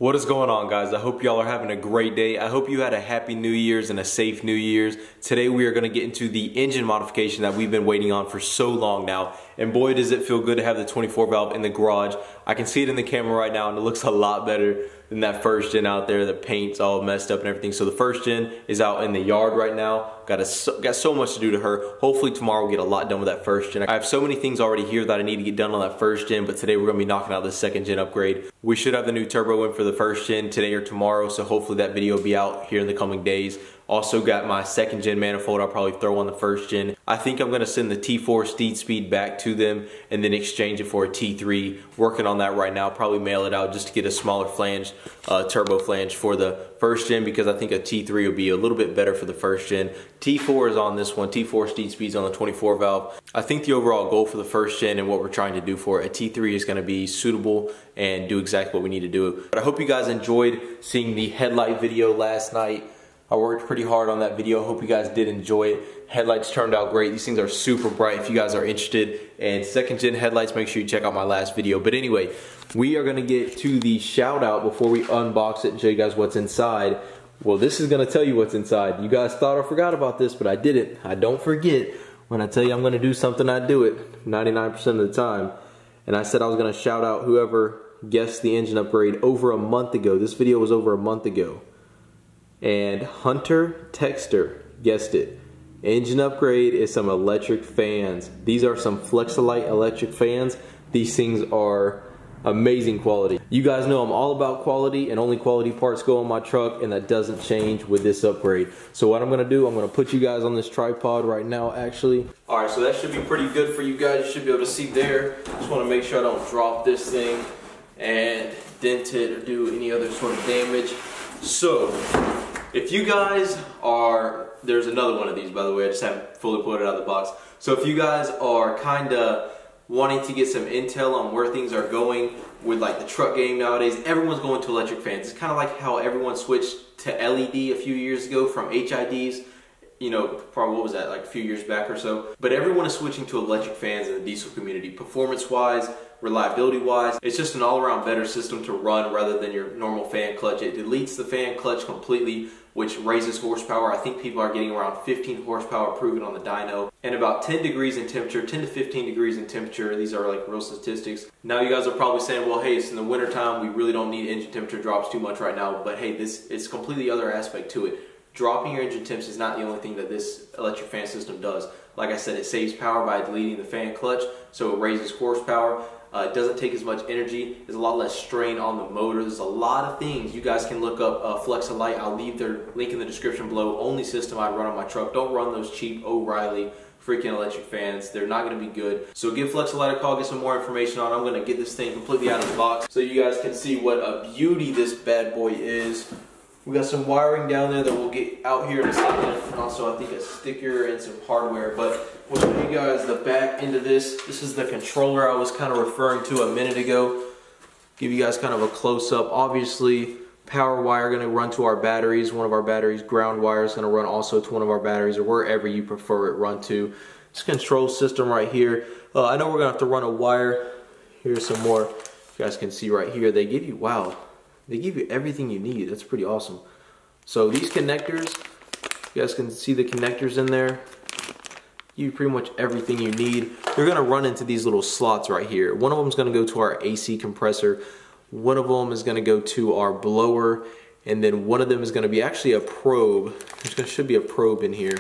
What is going on, guys? I hope y'all are having a great day. I hope you had a happy New Year's and a safe New Year's. Today we are going to get into the engine modification that we've been waiting on for so long now. And boy, does it feel good to have the 24 valve in the garage. I can see it in the camera right now and it looks a lot better than that first gen out there. The paint's all messed up and everything. So the first gen is out in the yard right now. Got so much to do to her. Hopefully tomorrow we'll get a lot done with that first gen. I have so many things already here that I need to get done on that first gen, but today we're gonna be knocking out the second gen upgrade. We should have the new turbo in for the first gen today or tomorrow, so hopefully that video will be out here in the coming days. Also got my second gen manifold I'll probably throw on the first gen. I think I'm gonna send the T4 steed speed back to them and then exchange it for a T3. Working on that right now, probably mail it out just to get a smaller flange, turbo flange for the first gen, because I think a T3 would be a little bit better for the first gen. T4 is on this one, T4 steed speed's on the 24 valve. I think the overall goal for the first gen and what we're trying to do for it, a T3 is gonna be suitable and do exactly what we need to do. But I hope you guys enjoyed seeing the headlight video last night. I worked pretty hard on that video. Hope you guys did enjoy it. Headlights turned out great. These things are super bright. If you guys are interested in second gen headlights, make sure you check out my last video. But anyway, we are gonna get to the shout out before we unbox it and show you guys what's inside. Well, this is gonna tell you what's inside. You guys thought I forgot about this, but I didn't. I don't forget. When I tell you I'm gonna do something, I do it 99% of the time. And I said I was gonna shout out whoever guessed the engine upgrade over a month ago. This video was over a month ago. And Hunter Texter guessed it. Engine upgrade is some electric fans. These are some Flex-a-lite electric fans. These things are amazing quality. You guys know I'm all about quality, and only quality parts go on my truck, and that doesn't change with this upgrade. So what I'm gonna do, I'm gonna put you guys on this tripod right now actually. Alright, so that should be pretty good for you guys. You should be able to see there. Just wanna make sure I don't drop this thing and dent it or do any other sort of damage. So, if you guys are, there's another one of these by the way, I just haven't fully pulled it out of the box. So if you guys are kinda wanting to get some intel on where things are going with like the truck game nowadays, everyone's going to electric fans. It's kind of like how everyone switched to LED a few years ago from HIDs. You know, probably what was that, like a few years back or so. But everyone is switching to electric fans in the diesel community. Performance-wise, reliability-wise, it's just an all-around better system to run rather than your normal fan clutch. It deletes the fan clutch completely, which raises horsepower. I think people are getting around 15 horsepower proven on the dyno. And about 10 degrees in temperature, 10 to 15 degrees in temperature. These are like real statistics. Now you guys are probably saying, well, hey, it's in the wintertime. We really don't need engine temperature drops too much right now. But hey, it's completely other aspect to it. Dropping your engine temps is not the only thing that this electric fan system does. Like I said, it saves power by deleting the fan clutch, so it raises horsepower. It doesn't take as much energy. There's a lot less strain on the motor. There's a lot of things. You guys can look up Flex-a-lite. I'll leave their link in the description below. Only system I run on my truck. Don't run those cheap O'Reilly freaking electric fans. They're not going to be good. So give Flex-a-lite a call, get some more information on it. I'm going to get this thing completely out of the box so you guys can see what a beauty this bad boy is. We got some wiring down there that we'll get out here in a second. Also, I think a sticker and some hardware. But we'll show you guys the back end of this. This is the controller I was kind of referring to a minute ago. Give you guys kind of a close-up. Obviously, power wire going to run to our batteries. One of our batteries, ground wire, is going to run also to one of our batteries, or wherever you prefer it run to. This control system right here. I know we're going to have to run a wire. Here's some more. You guys can see right here. They give you, wow. They give you everything you need. That's pretty awesome. So these connectors, you guys can see the connectors in there. Give you pretty much everything you need. They're gonna run into these little slots right here. One of them is gonna go to our AC compressor. One of them is gonna go to our blower. And then one of them is gonna be actually a probe. There should be a probe in here.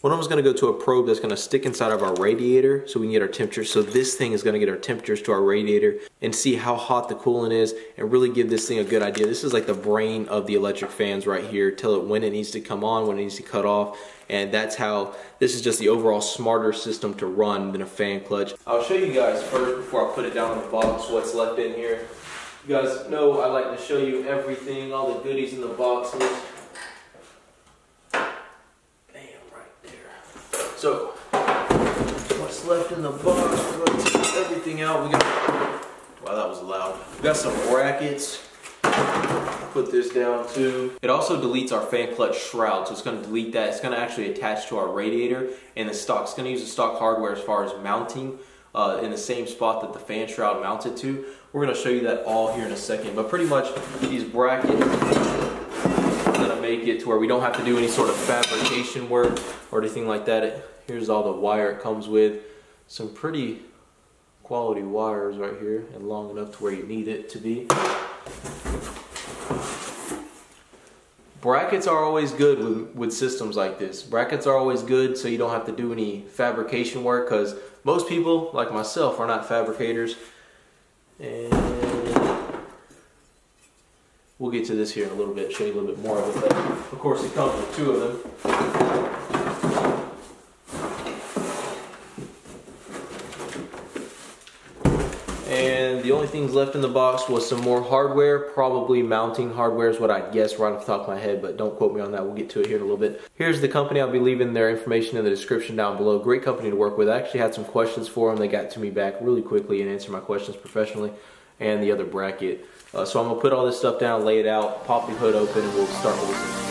One of them is going to go to a probe that's going to stick inside of our radiator so we can get our temperature. So this thing is going to get our temperatures to our radiator and see how hot the coolant is and really give this thing a good idea. This is like the brain of the electric fans right here. Tell it when it needs to come on, when it needs to cut off. And that's how, this is just the overall smarter system to run than a fan clutch. I'll show you guys first before I put it down in the box what's left in here. You guys know I like to show you everything, all the goodies in the boxes. So, what's left in the box, we're going to take everything out. We got, wow, that was loud. We got some brackets. Put this down too. It also deletes our fan clutch shroud, so it's going to delete that. It's going to actually attach to our radiator, and the stock, it's going to use the stock hardware as far as mounting in the same spot that the fan shroud mounts it to. We're going to show you that all here in a second, but pretty much these brackets are going to make it to where we don't have to do any sort of fabrication work or anything like that. Here's all the wire it comes with. Some pretty quality wires right here, and long enough to where you need it to be. Brackets are always good with systems like this. Brackets are always good so you don't have to do any fabrication work, because most people, like myself, are not fabricators. And we'll get to this here in a little bit, show you a little bit more of it. But of course it comes with two of them. And the only things left in the box was some more hardware, probably mounting hardware is what I'd guess right off the top of my head, but don't quote me on that. We'll get to it here in a little bit. Here's the company. I'll be leaving their information in the description down below. Great company to work with. I actually had some questions for them. They got to me back really quickly and answered my questions professionally, and the other bracket. So I'm going to put all this stuff down, lay it out, pop the hood open, and we'll start with this.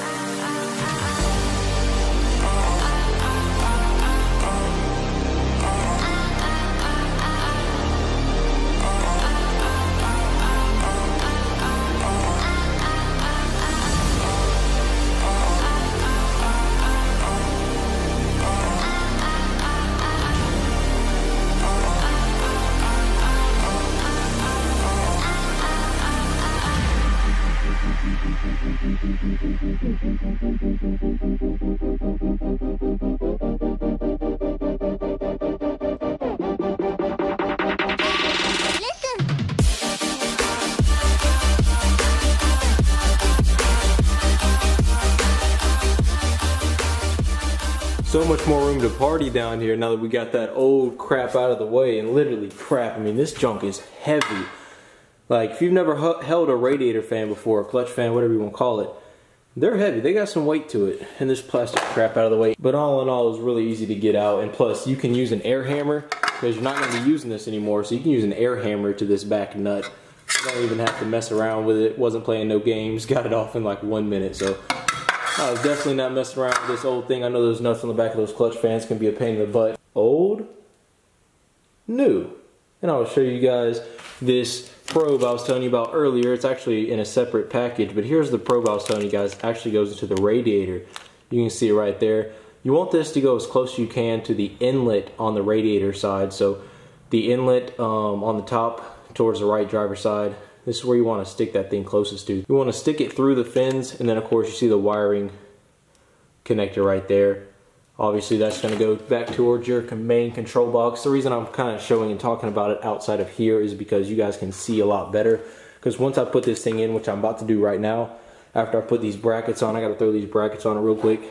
So much more room to party down here now that we got that old crap out of the way. And literally crap, I mean this junk is heavy. Like if you've never held a radiator fan before, a clutch fan, whatever you want to call it, they're heavy, they got some weight to it. And this plastic crap out of the way. But all in all, it was really easy to get out. And plus you can use an air hammer, because you're not going to be using this anymore, so you can use an air hammer to this back nut. You don't even have to mess around with it. Wasn't playing no games, got it off in like 1 minute. So I was definitely not messing around with this old thing. I know those nuts on the back of those clutch fans can be a pain in the butt. Old, new. And I'll show you guys this probe I was telling you about earlier. It's actually in a separate package, but here's the probe I was telling you guys. It actually goes into the radiator. You can see it right there. You want this to go as close as you can to the inlet on the radiator side. So the inlet on the top towards the right driver's side. This is where you want to stick that thing closest to. You want to stick it through the fins, and then of course you see the wiring connector right there. Obviously that's going to go back towards your main control box. The reason I'm kind of showing and talking about it outside of here is because you guys can see a lot better. Because once I put this thing in, which I'm about to do right now, after I put these brackets on, I got to throw these brackets on it real quick.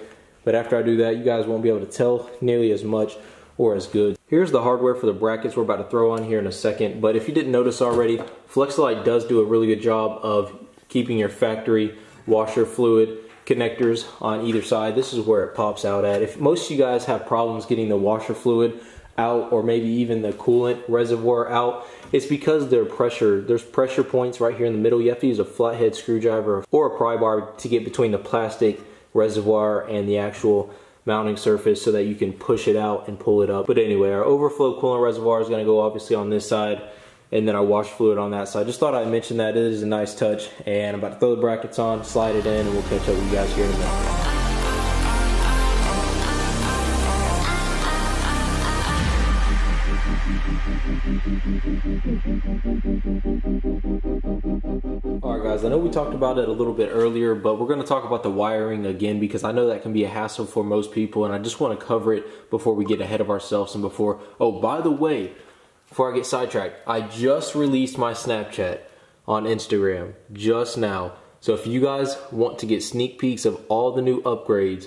But after I do that, you guys won't be able to tell nearly as much or as good. Here's the hardware for the brackets we're about to throw on here in a second. But if you didn't notice already, Flex-a-lite does do a really good job of keeping your factory washer fluid connectors on either side. This is where it pops out at. If most of you guys have problems getting the washer fluid out, or maybe even the coolant reservoir out, it's because there's pressure points right here in the middle. You have to use a flathead screwdriver or a pry bar to get between the plastic reservoir and the actual mounting surface so that you can push it out and pull it up. But anyway, our overflow coolant reservoir is going to go obviously on this side, and then our wash fluid on that side. Just thought I'd mention that. It is a nice touch, and I'm about to throw the brackets on, slide it in, and we'll catch up with you guys here in a minute. Alright guys, I know we talked about it a little bit earlier, but we're going to talk about the wiring again because I know that can be a hassle for most people, and I just want to cover it before we get ahead of ourselves and before... Oh, by the way, before I get sidetracked, I just released my Snapchat on Instagram just now. So if you guys want to get sneak peeks of all the new upgrades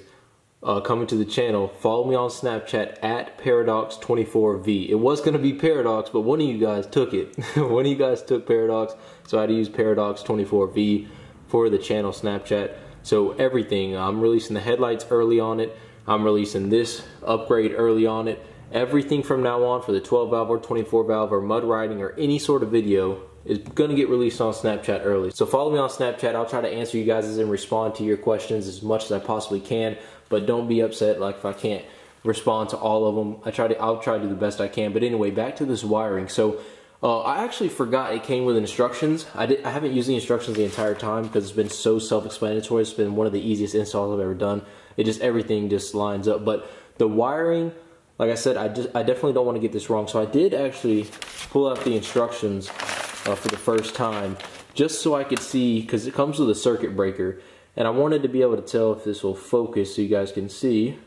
coming to the channel, follow me on Snapchat at ParoDoXz24V. It was going to be ParoDoXz, but one of you guys took it. One of you guys took ParoDoXz, so I had to use ParoDoXz24V for the channel Snapchat. So everything, I'm releasing the headlights early on it. I'm releasing this upgrade early on it. Everything from now on for the 12 valve or 24 valve or mud riding or any sort of video is going to get released on Snapchat early. So follow me on Snapchat. I'll try to answer you guys and respond to your questions as much as I possibly can. But don't be upset like if I can't respond to all of them. I'll try to do the best I can. But anyway, back to this wiring. So I actually forgot it came with instructions. I haven't used the instructions the entire time because it's been so self-explanatory. It's been one of the easiest installs I've ever done. Everything just lines up. But the wiring, like I said, I definitely don't want to get this wrong. So I did actually pull out the instructions for the first time, just so I could see, because it comes with a circuit breaker, and I wanted to be able to tell if this will focus so you guys can see.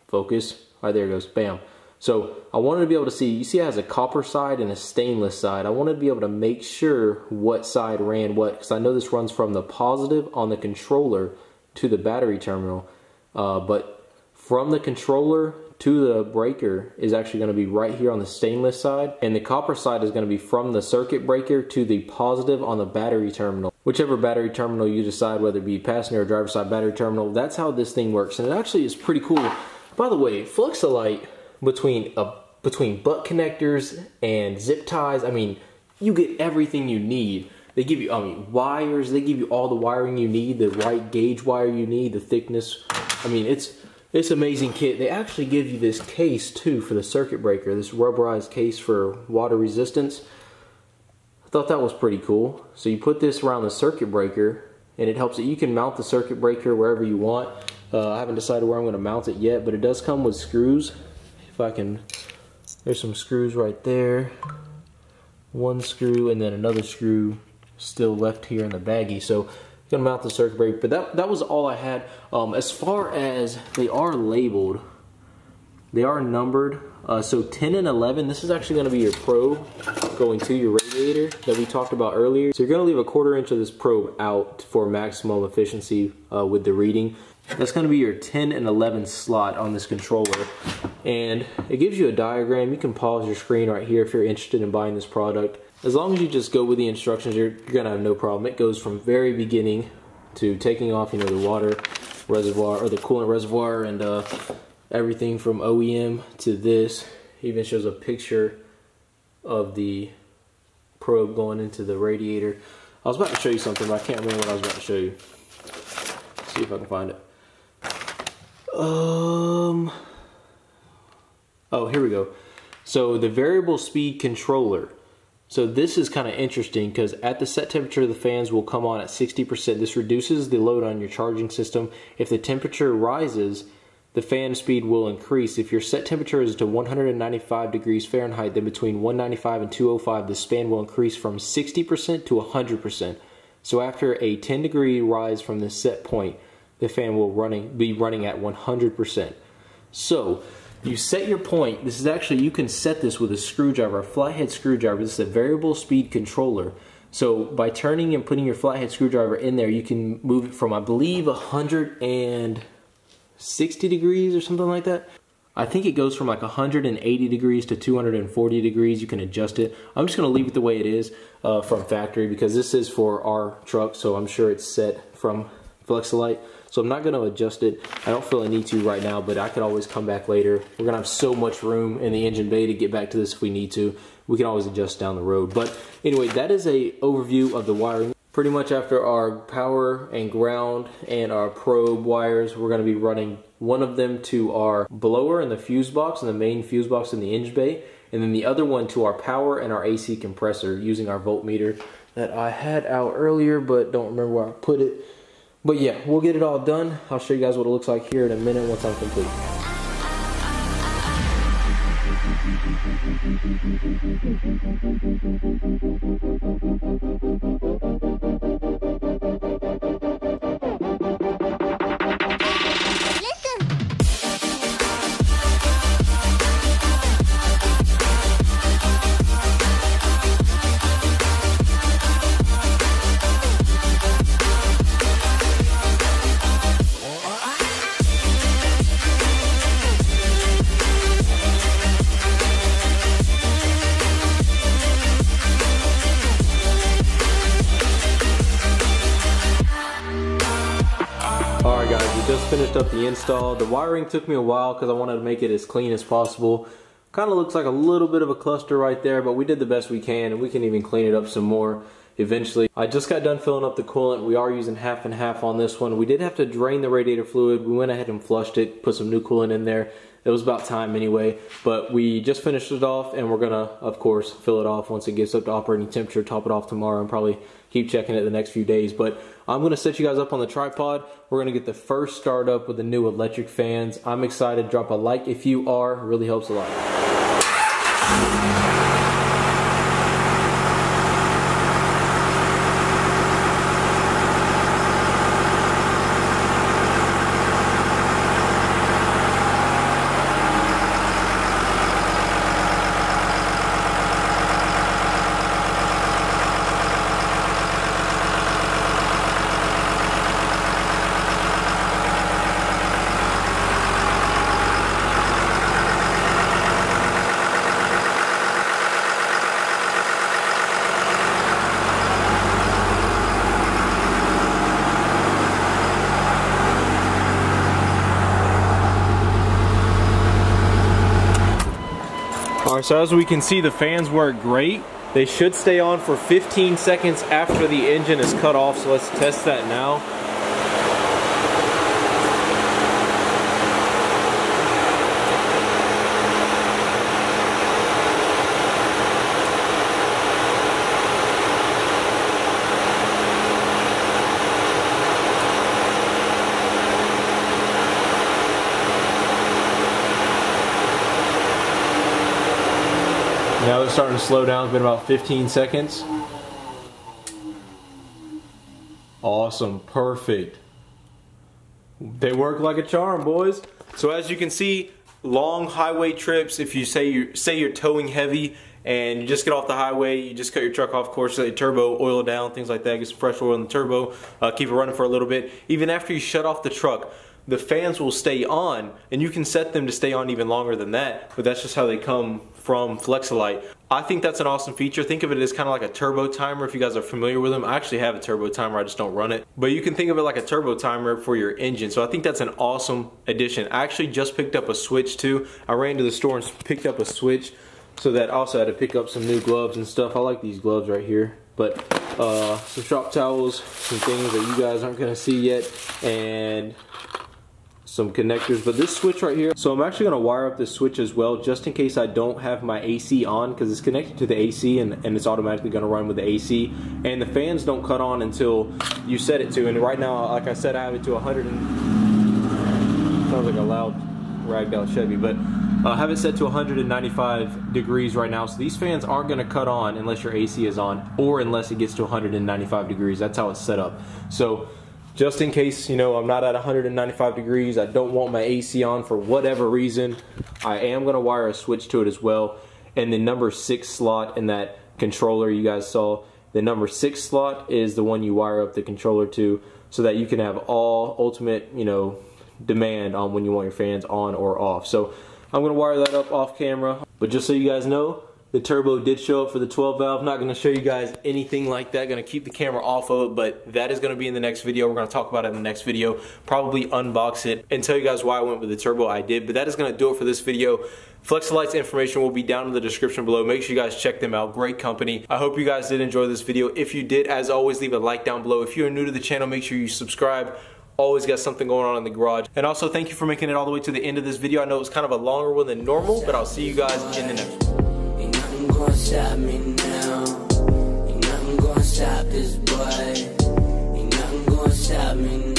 Focus. All right, there it goes. Bam. So I wanted to be able to see, you see it has a copper side and a stainless side. I wanted to be able to make sure what side ran what, because I know this runs from the positive on the controller to the battery terminal, but from the controller to the breaker is actually going to be right here on the stainless side, and the copper side is going to be from the circuit breaker to the positive on the battery terminal. Whichever battery terminal you decide, whether it be passenger or driver side battery terminal, that's how this thing works. And it actually is pretty cool. By the way, Flex-a-lite, between butt connectors and zip ties, I mean, you get everything you need. They give you, wires, they give you all the wiring you need, the right gauge wire you need, the thickness. I mean, it's amazing kit. They actually give you this case too for the circuit breaker, this rubberized case for water resistance. I thought that was pretty cool. So you put this around the circuit breaker, and it helps it. You can mount the circuit breaker wherever you want. I haven't decided where I'm going to mount it yet, but it does come with screws. If I can, there's some screws right there. One screw and then another screw still left here in the baggie. So I'm going to mount the circuit breaker. But that was all I had. As far as, they are labeled, they are numbered. So 10 and 11, this is actually going to be your probe going to your radiator that we talked about earlier. So you're going to leave a 1/4 inch of this probe out for maximum efficiency with the reading. That's going to be your 10 and 11 slot on this controller. And it gives you a diagram. You can pause your screen right here if you're interested in buying this product. As long as you just go with the instructions, you're going to have no problem. It goes from very beginning to taking off, you know, the water reservoir or the coolant reservoir, and everything from OEM to this. It even shows a picture of the probe going into the radiator. I was about to show you something, but I can't remember what I was about to show you. Let's see if I can find it. Oh, here we go. So the variable speed controller. So this is kind of interesting because at the set temperature, the fans will come on at 60%. This reduces the load on your charging system. If the temperature rises, the fan speed will increase. If your set temperature is to 195 degrees Fahrenheit, then between 195 and 205, the span will increase from 60% to 100%. So after a 10 degree rise from the set point, the fan will be running at 100%. So you set your point. This is actually, you can set this with a screwdriver, a flathead screwdriver. This is a variable speed controller. So by turning and putting your flathead screwdriver in there, you can move it from, I believe, 160 degrees or something like that. I think it goes from like 180 degrees to 240 degrees. You can adjust it. I'm just going to leave it the way it is from factory because this is for our truck, so I'm sure it's set from Flex-a-lite. So I'm not going to adjust it. I don't feel I need to right now, but I could always come back later. We're going to have so much room in the engine bay to get back to this if we need to. We can always adjust down the road. But anyway, that is a overview of the wiring. Pretty much after our power and ground and our probe wires, we're going to be running one of them to our blower and the fuse box and the main fuse box in the engine bay, and then the other one to our power and our AC compressor using our voltmeter that I had out earlier but don't remember where I put it. But yeah, we'll get it all done. I'll show you guys what it looks like here in a minute once I'm complete. Alright guys, we just finished up the install. The wiring took me a while because I wanted to make it as clean as possible. Kind of looks like a little bit of a cluster right there, but we did the best we can, and we can even clean it up some more eventually. I just got done filling up the coolant. We are using half and half on this one. We did have to drain the radiator fluid. We went ahead and flushed it, put some new coolant in there. It was about time anyway, but we just finished it off, and we're gonna, of course, fill it off once it gets up to operating temperature, top it off tomorrow, and probably keep checking it the next few days. But I'm gonna set you guys up on the tripod. We're gonna get the first start up with the new electric fans. I'm excited. Drop a like if you are. It really helps a lot. Alright, so as we can see, the fans work great. They should stay on for 15 seconds after the engine is cut off, so let's test that now. Now they're starting to slow down. It's been about 15 seconds. Awesome, perfect. They work like a charm, boys. So as you can see, long highway trips, if you say you're towing heavy and you just get off the highway, you just cut your truck off course, let your turbo oil down, things like that, get some fresh oil in the turbo, keep it running for a little bit. Even after you shut off the truck, the fans will stay on, and you can set them to stay on even longer than that, but that's just how they come from Flex-a-lite. I think that's an awesome feature. Think of it as kind of like a turbo timer if you guys are familiar with them. I actually have a turbo timer, I just don't run it. But you can think of it like a turbo timer for your engine. So I think that's an awesome addition. I actually just picked up a switch too. I ran to the store and picked up a switch, so that also had to pick up some new gloves and stuff. I like these gloves right here. But some shop towels, some things that you guys aren't gonna see yet, and some connectors. But this switch right here, so I'm actually going to wire up this switch as well, just in case I don't have my AC on, because it's connected to the AC and it's automatically going to run with the AC, and the fans don't cut on until you set it to. And right now, like I said, I have it to 100 and sounds like a loud ragged out Chevy, but I have it set to 195 degrees right now, so these fans aren't going to cut on unless your AC is on, or unless it gets to 195 degrees. That's how it's set up. So just in case, you know, I'm not at 195 degrees, I don't want my AC on for whatever reason, I am going to wire a switch to it as well. And the number 6 slot in that controller you guys saw, the number 6 slot is the one you wire up the controller to, so that you can have all ultimate, you know, demand on when you want your fans on or off. So I'm going to wire that up off camera. But just so you guys know, the turbo did show up for the 12 valve. Not going to show you guys anything like that. Going to keep the camera off of it, but that is going to be in the next video. We're going to talk about it in the next video. Probably unbox it and tell you guys why I went with the turbo I did. But that is going to do it for this video. Flex-a-lite's information will be down in the description below. Make sure you guys check them out. Great company. I hope you guys did enjoy this video. If you did, as always, leave a like down below. If you're new to the channel, make sure you subscribe. Always got something going on in the garage. And also, thank you for making it all the way to the end of this video. I know it was kind of a longer one than normal, but I'll see you guys in the next one. Ain't nothing gonna stop me now. Ain't nothing gonna stop this boy. Ain't nothing gonna stop me now.